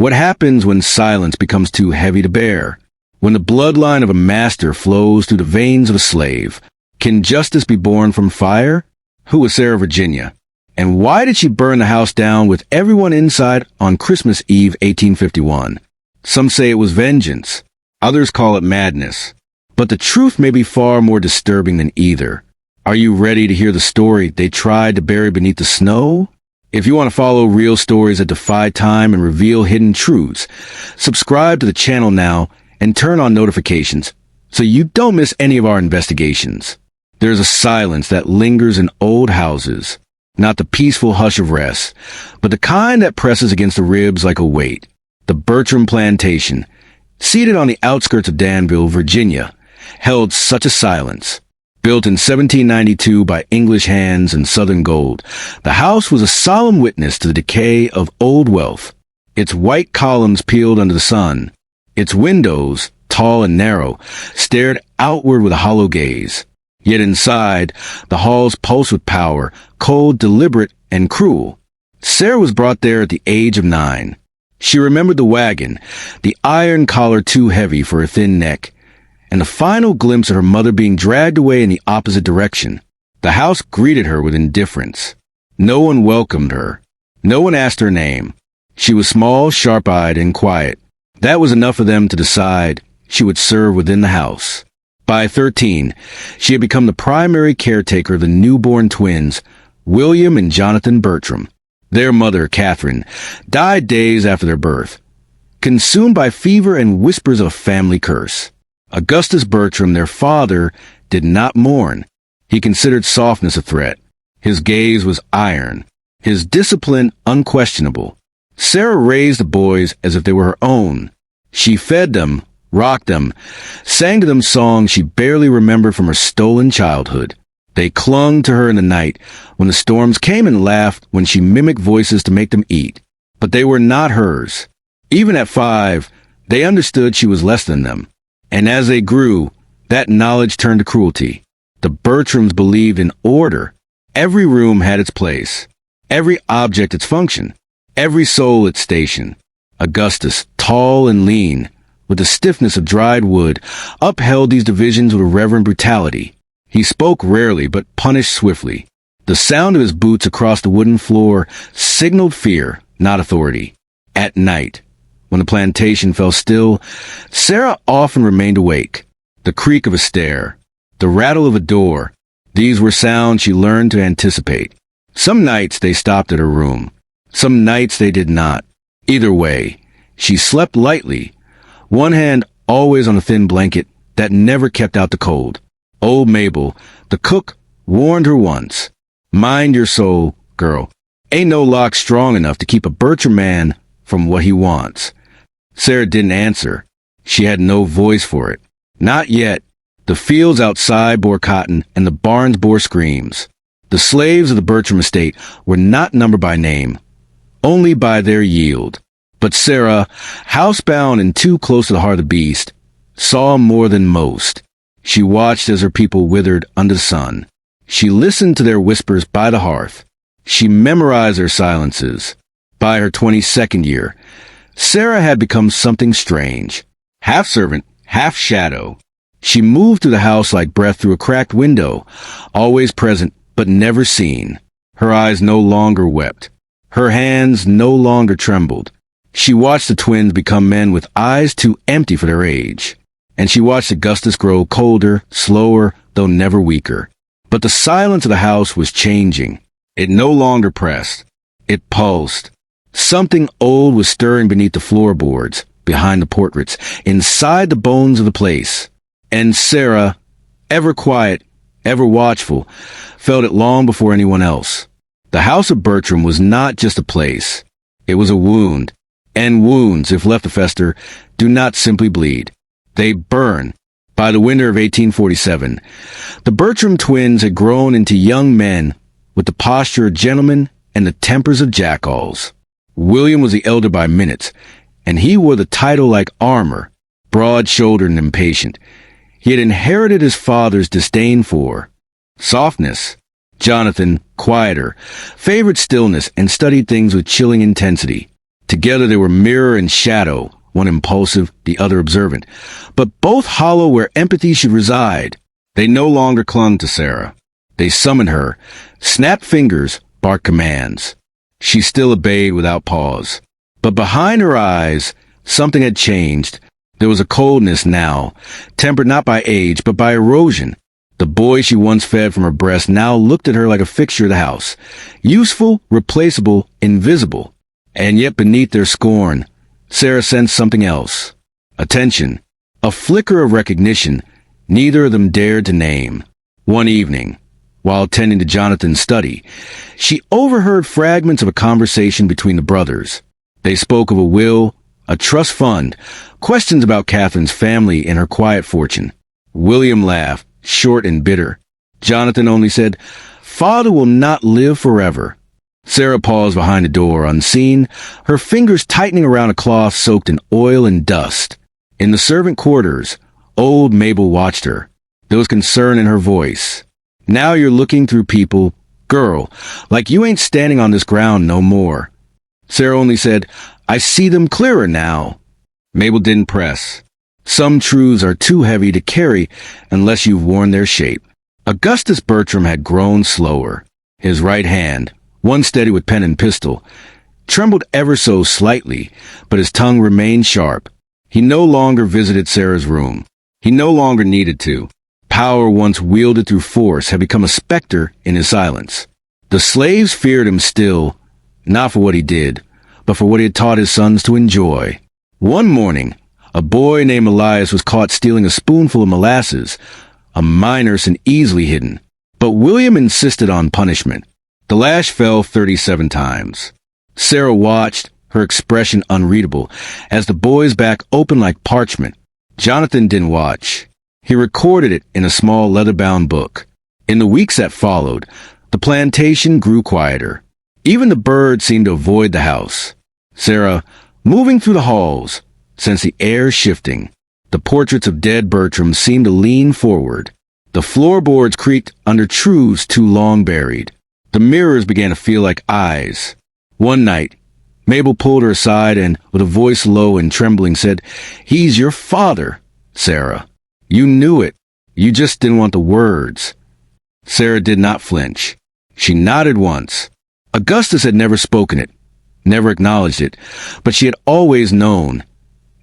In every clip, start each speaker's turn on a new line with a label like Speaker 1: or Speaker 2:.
Speaker 1: What happens when silence becomes too heavy to bear? When the bloodline of a master flows through the veins of a slave? Can justice be born from fire? Who was Sarah Virginia? And why did she burn the house down with everyone inside on Christmas Eve 1851? Some say it was vengeance. Others call it madness. But the truth may be far more disturbing than either. Are you ready to hear the story they tried to bury beneath the snow? If you want to follow real stories that defy time and reveal hidden truths, subscribe to the channel now and turn on notifications so you don't miss any of our investigations. There's a silence that lingers in old houses, not the peaceful hush of rest, but the kind that presses against the ribs like a weight. The Bertram plantation, seated on the outskirts of Danville, Virginia, held such a silence. Built in 1792 by English hands and Southern gold, the house was a solemn witness to the decay of old wealth. Its white columns peeled under the sun. Its windows, tall and narrow, stared outward with a hollow gaze. Yet inside, the halls pulsed with power, cold, deliberate, and cruel. Sarah was brought there at the age of 9. She remembered the wagon, the iron collar too heavy for her thin neck, and the final glimpse of her mother being dragged away in the opposite direction. The house greeted her with indifference. No one welcomed her. No one asked her name. She was small, sharp-eyed, and quiet. That was enough for them to decide she would serve within the house. By 13, she had become the primary caretaker of the newborn twins, William and Jonathan Bertram. Their mother, Catherine, died days after their birth, consumed by fever and whispers of a family curse. Augustus Bertram, their father, did not mourn. He considered softness a threat. His gaze was iron, his discipline unquestionable. Sarah raised the boys as if they were her own. She fed them, rocked them, sang to them songs she barely remembered from her stolen childhood. They clung to her in the night when the storms came and laughed when she mimicked voices to make them eat. But they were not hers. Even at 5, they understood she was less than them. And as they grew, that knowledge turned to cruelty. The Bertrams believed in order. Every room had its place, every object its function, every soul its station. Augustus, tall and lean, with the stiffness of dried wood, upheld these divisions with a reverent brutality. He spoke rarely but punished swiftly. The sound of his boots across the wooden floor signaled fear, not authority. At night, when the plantation fell still, Sarah often remained awake. The creak of a stair, the rattle of a door, these were sounds she learned to anticipate. Some nights they stopped at her room. Some nights they did not. Either way, she slept lightly, one hand always on a thin blanket that never kept out the cold. Old Mabel, the cook, warned her once, "Mind your soul, girl. Ain't no lock strong enough to keep a Bertram man from what he wants." Sarah didn't answer. She had no voice for it. Not yet. The fields outside bore cotton, and the barns bore screams. The slaves of the Bertram estate were not numbered by name, only by their yield. But Sarah, housebound and too close to the heart of the beast, saw more than most. She watched as her people withered under the sun. She listened to their whispers by the hearth. She memorized their silences. By her 22nd year, Sarah had become something strange. Half servant, half shadow. She moved through the house like breath through a cracked window, always present but never seen. Her eyes no longer wept. Her hands no longer trembled. She watched the twins become men with eyes too empty for their age. And she watched Augustus grow colder, slower, though never weaker. But the silence of the house was changing. It no longer pressed. It pulsed. Something old was stirring beneath the floorboards, behind the portraits, inside the bones of the place. And Sarah, ever quiet, ever watchful, felt it long before anyone else. The house of Bertram was not just a place. It was a wound. And wounds, if left to fester, do not simply bleed. They burn. By the winter of 1847, the Bertram twins had grown into young men with the posture of gentlemen and the tempers of jackals. William was the elder by minutes, and he wore the title like armor, broad-shouldered and impatient. He had inherited his father's disdain for softness. Jonathan, quieter, favored stillness and studied things with chilling intensity. Together they were mirror and shadow, one impulsive, the other observant, but both hollow where empathy should reside. They no longer clung to Sarah. They summoned her, snapped fingers, barked commands. She still obeyed without pause. But behind her eyes, something had changed. There was a coldness now, tempered not by age, but by erosion. The boy she once fed from her breast now looked at her like a fixture of the house. Useful, replaceable, invisible. And yet beneath their scorn, Sarah sensed something else. Attention. A flicker of recognition neither of them dared to name. One evening, while tending to Jonathan's study, she overheard fragments of a conversation between the brothers. They spoke of a will, a trust fund, questions about Catherine's family and her quiet fortune. William laughed, short and bitter. Jonathan only said, "Father will not live forever." Sarah paused behind the door, unseen, her fingers tightening around a cloth soaked in oil and dust. In the servant quarters, old Mabel watched her. There was concern in her voice. "Now you're looking through people, girl, like you ain't standing on this ground no more." Sarah only said, "I see them clearer now." Mabel didn't press. Some truths are too heavy to carry unless you've worn their shape. Augustus Bertram had grown slower. His right hand, one steady with pen and pistol, trembled ever so slightly, but his tongue remained sharp. He no longer visited Sarah's room. He no longer needed to. Power once wielded through force had become a specter in his silence. The slaves feared him still, not for what he did, but for what he had taught his sons to enjoy. One morning, a boy named Elias was caught stealing a spoonful of molasses, a minor sin easily hidden. But William insisted on punishment. The lash fell 37 times. Sarah watched, her expression unreadable, as the boy's back opened like parchment. Jonathan didn't watch. He recorded it in a small leather-bound book. In the weeks that followed, the plantation grew quieter. Even the birds seemed to avoid the house. Sarah, moving through the halls, sensed the air shifting. The portraits of dead Bertram seemed to lean forward. The floorboards creaked under truths too long buried. The mirrors began to feel like eyes. One night, Mabel pulled her aside and, with a voice low and trembling, said, "He's your father, Sarah. You knew it. You just didn't want the words." Sarah did not flinch. She nodded once. Augustus had never spoken it, never acknowledged it, but she had always known,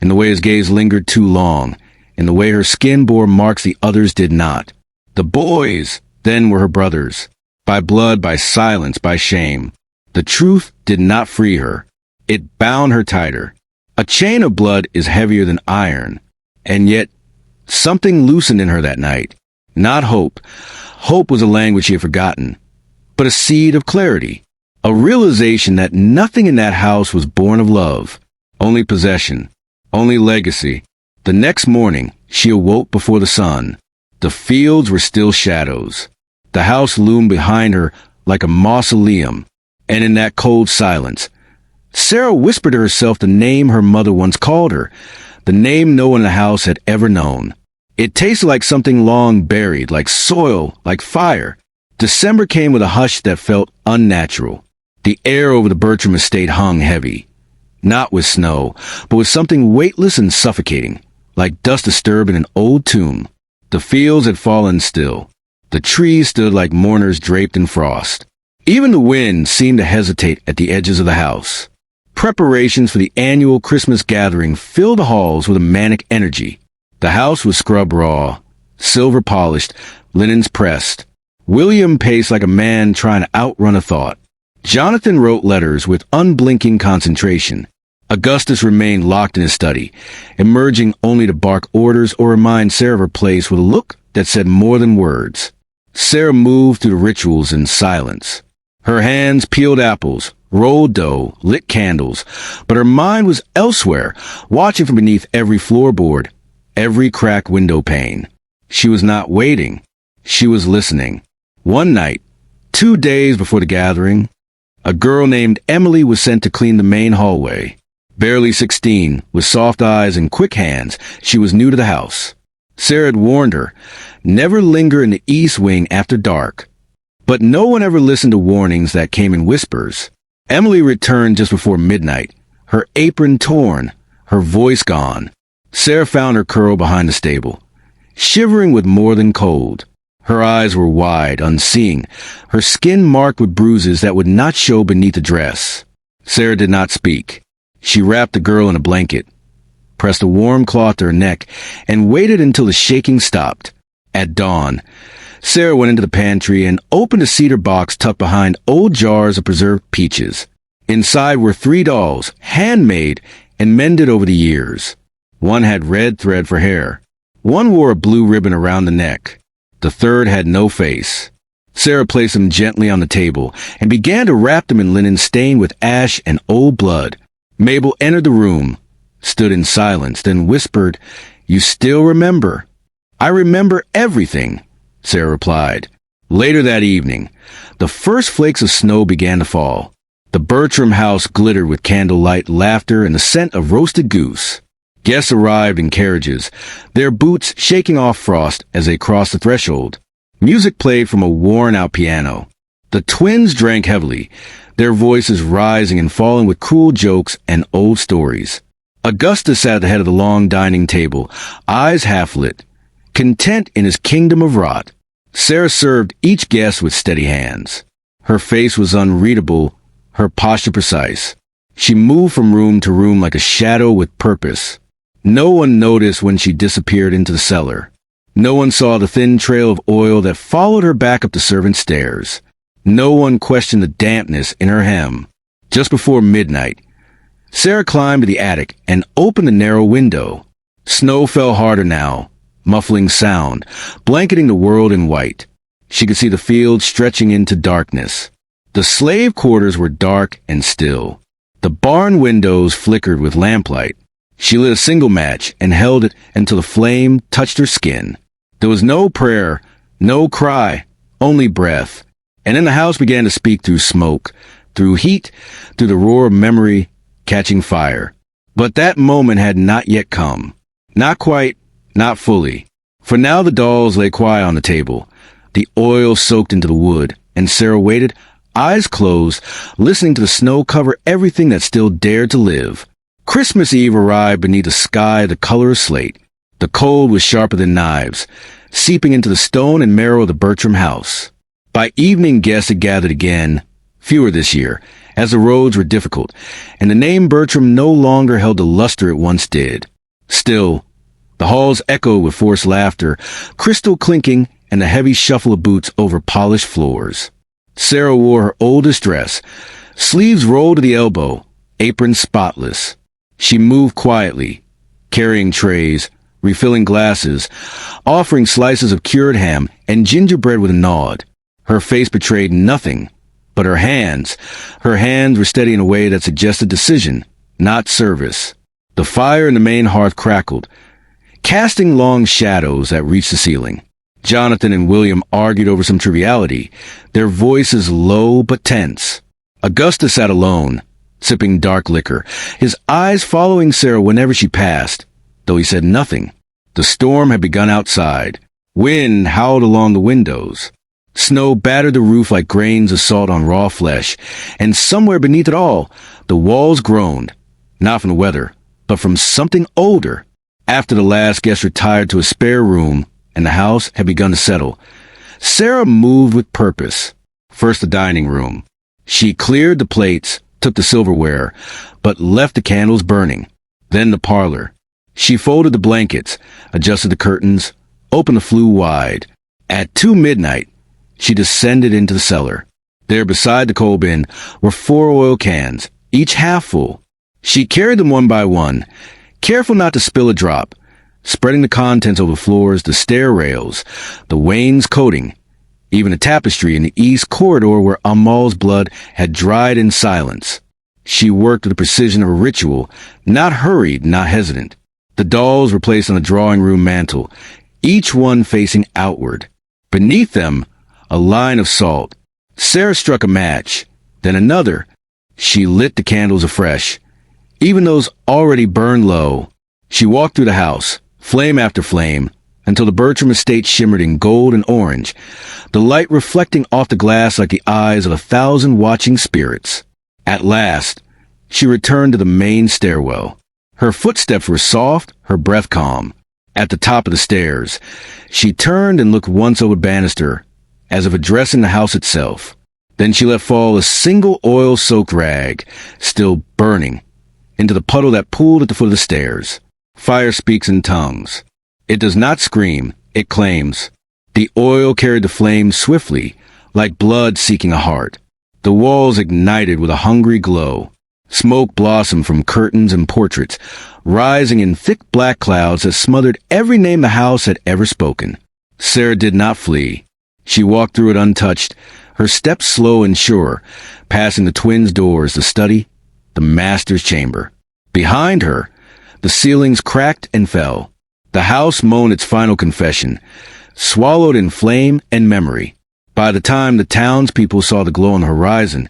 Speaker 1: in the way his gaze lingered too long, in the way her skin bore marks the others did not. The boys, then, were her brothers. By blood, by silence, by shame. The truth did not free her. It bound her tighter. A chain of blood is heavier than iron. And yet, something loosened in her that night. Not hope. Hope was a language she had forgotten. But a seed of clarity. A realization that nothing in that house was born of love. Only possession. Only legacy. The next morning, she awoke before the sun. The fields were still shadows. The house loomed behind her like a mausoleum. And in that cold silence, Sarah whispered to herself the name her mother once called her, the name no one in the house had ever known. It tasted like something long buried, like soil, like fire. December came with a hush that felt unnatural. The air over the Bertram estate hung heavy. Not with snow, but with something weightless and suffocating, like dust disturbed in an old tomb. The fields had fallen still. The trees stood like mourners draped in frost. Even the wind seemed to hesitate at the edges of the house. Preparations for the annual Christmas gathering filled the halls with a manic energy. The house was scrubbed raw, silver polished, linens pressed. William paced like a man trying to outrun a thought. Jonathan wrote letters with unblinking concentration. Augustus remained locked in his study, emerging only to bark orders or remind Sarah of her place with a look that said more than words. Sarah moved through the rituals in silence. Her hands peeled apples, rolled dough, lit candles, but her mind was elsewhere, watching from beneath every floorboard, every cracked window pane. She was not waiting. She was listening. One night, 2 days before the gathering, a girl named Emily was sent to clean the main hallway. Barely 16, with soft eyes and quick hands, she was new to the house. Sarah had warned her, never linger in the east wing after dark. But no one ever listened to warnings that came in whispers. Emily returned just before midnight, her apron torn, her voice gone. Sarah found her curled behind the stable, shivering with more than cold. Her eyes were wide, unseeing, her skin marked with bruises that would not show beneath the dress. Sarah did not speak. She wrapped the girl in a blanket, pressed a warm cloth to her neck, and waited until the shaking stopped. At dawn, Sarah went into the pantry and opened a cedar box tucked behind old jars of preserved peaches. Inside were 3 dolls, handmade and mended over the years. One had red thread for hair. One wore a blue ribbon around the neck. The third had no face. Sarah placed them gently on the table and began to wrap them in linen stained with ash and old blood. Mabel entered the room, stood in silence, then whispered, "You still remember?" "I remember everything," Sarah replied. Later that evening, the first flakes of snow began to fall. The Bertram house glittered with candlelight, laughter, and the scent of roasted goose. Guests arrived in carriages, their boots shaking off frost as they crossed the threshold. Music played from a worn-out piano. The twins drank heavily, their voices rising and falling with cruel jokes and old stories. Augustus sat at the head of the long dining table, eyes half-lit, content in his kingdom of rot. Sarah served each guest with steady hands. Her face was unreadable, her posture precise. She moved from room to room like a shadow with purpose. No one noticed when she disappeared into the cellar. No one saw the thin trail of oil that followed her back up the servants' stairs. No one questioned the dampness in her hem. Just before midnight, Sarah climbed to the attic and opened the narrow window. Snow fell harder now, muffling sound, blanketing the world in white. She could see the fields stretching into darkness. The slave quarters were dark and still. The barn windows flickered with lamplight. She lit a single match and held it until the flame touched her skin. There was no prayer, no cry, only breath. And then the house began to speak through smoke, through heat, through the roar of memory catching fire. But that moment had not yet come. Not quite, not fully. For now the dolls lay quiet on the table, the oil soaked into the wood, and Sarah waited, eyes closed, listening to the snow cover everything that still dared to live. Christmas Eve arrived beneath a sky the color of slate. The cold was sharper than knives, seeping into the stone and marrow of the Bertram house. By evening, guests had gathered again, fewer this year, as the roads were difficult, and the name Bertram no longer held the luster it once did. Still, the halls echoed with forced laughter, crystal clinking, and the heavy shuffle of boots over polished floors. Sarah wore her oldest dress, sleeves rolled to the elbow, apron spotless. She moved quietly, carrying trays, refilling glasses, offering slices of cured ham and gingerbread with a nod. Her face betrayed nothing, but her hands were steady in a way that suggested decision, not service. The fire in the main hearth crackled, casting long shadows that reached the ceiling. Jonathan and William argued over some triviality, their voices low but tense. Augustus sat alone, sipping dark liquor, his eyes following Sarah whenever she passed, though he said nothing. The storm had begun outside. Wind howled along the windows. Snow battered the roof like grains of salt on raw flesh, and somewhere beneath it all, the walls groaned, not from the weather, but from something older. After the last guest retired to a spare room, and the house had begun to settle, Sarah moved with purpose. First the dining room. She cleared the plates, took the silverware, but left the candles burning. Then the parlor. She folded the blankets, adjusted the curtains, opened the flue wide. At 2 midnight, she descended into the cellar. There beside the coal bin were 4 oil cans, each half full. She carried them one by one, careful not to spill a drop, spreading the contents over the floors, the stair rails, the wainscoting, even the tapestry in the east corridor where Amal's blood had dried in silence. She worked with the precision of a ritual, not hurried, not hesitant. The dolls were placed on the drawing room mantel, each one facing outward. Beneath them, a line of salt. Sarah struck a match, then another. She lit the candles afresh. Even those already burned low. She walked through the house, flame after flame, until the Bertram estate shimmered in gold and orange, the light reflecting off the glass like the eyes of 1,000 watching spirits. At last, She returned to the main stairwell. Her footsteps were soft, her breath calm. At the top of the stairs, she turned and looked once over the banister, as if addressing the house itself. Then she let fall a single oil-soaked rag, still burning, into the puddle that pooled at the foot of the stairs. Fire speaks in tongues. It does not scream, it claims. The oil carried the flame swiftly, like blood seeking a heart. The walls ignited with a hungry glow. Smoke blossomed from curtains and portraits, rising in thick black clouds that smothered every name the house had ever spoken. Sarah did not flee. She walked through it untouched, her steps slow and sure, passing the twins' doors, the study, the master's chamber. Behind her, the ceilings cracked and fell. The house moaned its final confession, swallowed in flame and memory. By the time the townspeople saw the glow on the horizon,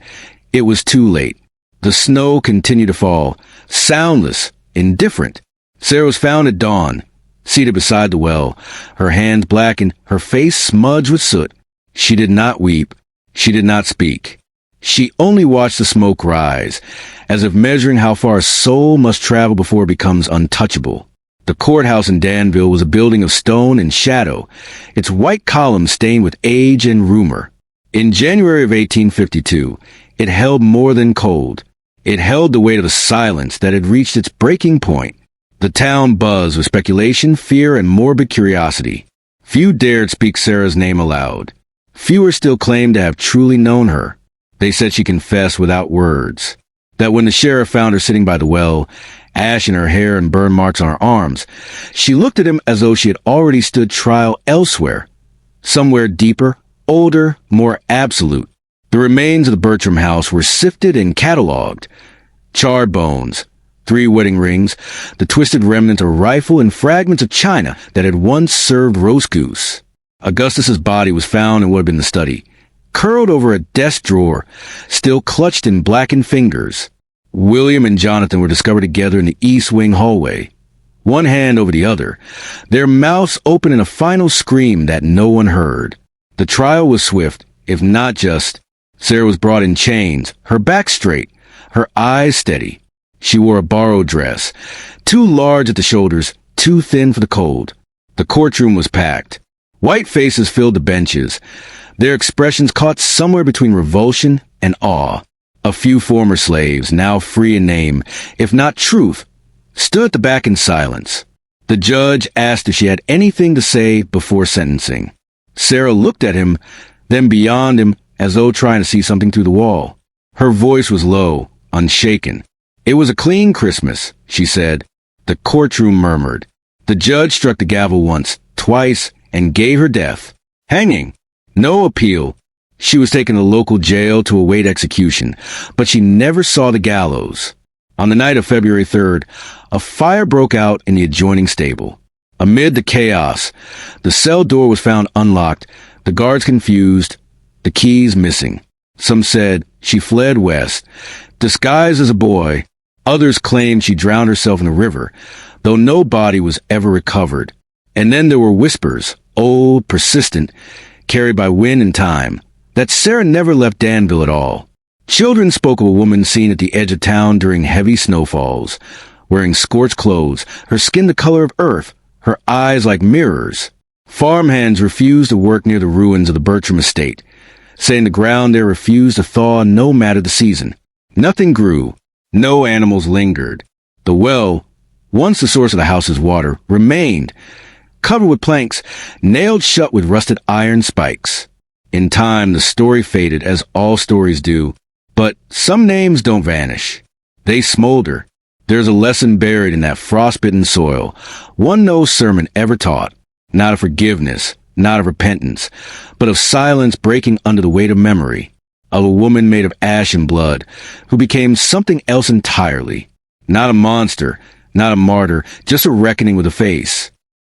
Speaker 1: it was too late. The snow continued to fall, soundless, indifferent. Sarah was found at dawn, seated beside the well, her hands blackened, her face smudged with soot. She did not weep. She did not speak. She only watched the smoke rise, as if measuring how far a soul must travel before it becomes untouchable. The courthouse in Danville was a building of stone and shadow, its white columns stained with age and rumor. In January of 1852, it held more than cold. It held the weight of a silence that had reached its breaking point. The town buzzed with speculation, fear, and morbid curiosity. Few dared speak Sarah's name aloud. Fewer still claimed to have truly known her. They said she confessed without words. That when the sheriff found her sitting by the well, ash in her hair and burn marks on her arms, she looked at him as though she had already stood trial elsewhere. Somewhere deeper, older, more absolute. The remains of the Bertram house were sifted and catalogued. Charred bones, 3 wedding rings, the twisted remnants of a rifle, and fragments of china that had once served roast goose. Augustus's body was found in what had been the study, curled over a desk drawer, still clutched in blackened fingers. William and Jonathan were discovered together in the east wing hallway, one hand over the other, their mouths open in a final scream that no one heard. The trial was swift, if not just. Sarah was brought in chains, her back straight, her eyes steady. She wore a borrowed dress, too large at the shoulders, too thin for the cold. The courtroom was packed. White faces filled the benches, their expressions caught somewhere between revulsion and awe. A few former slaves, now free in name, if not truth, stood at the back in silence. The judge asked if she had anything to say before sentencing. Sarah looked at him, then beyond him, as though trying to see something through the wall. Her voice was low, unshaken. "It was a clean Christmas," she said. The courtroom murmured. The judge struck the gavel once, twice, and gave her death. Hanging. No appeal. She was taken to the local jail to await execution, but she never saw the gallows. On the night of February 3rd, a fire broke out in the adjoining stable. Amid the chaos, the cell door was found unlocked, the guards confused, the keys missing. Some said she fled west, disguised as a boy. Others claimed she drowned herself in the river, though no body was ever recovered. And then there were whispers, old, persistent, carried by wind and time, that Sarah never left Danville at all. Children spoke of a woman seen at the edge of town during heavy snowfalls, wearing scorched clothes, her skin the color of earth, her eyes like mirrors. Farmhands refused to work near the ruins of the Bertram estate, saying the ground there refused to thaw no matter the season. Nothing grew. No animals lingered. The well, once the source of the house's water, remained, covered with planks, nailed shut with rusted iron spikes. In time, the story faded, as all stories do. But some names don't vanish. They smolder. There's a lesson buried in that frostbitten soil, one no sermon ever taught. Not of forgiveness, not of repentance, but of silence breaking under the weight of memory. Of a woman made of ash and blood, who became something else entirely. Not a monster, not a martyr, just a reckoning with a face.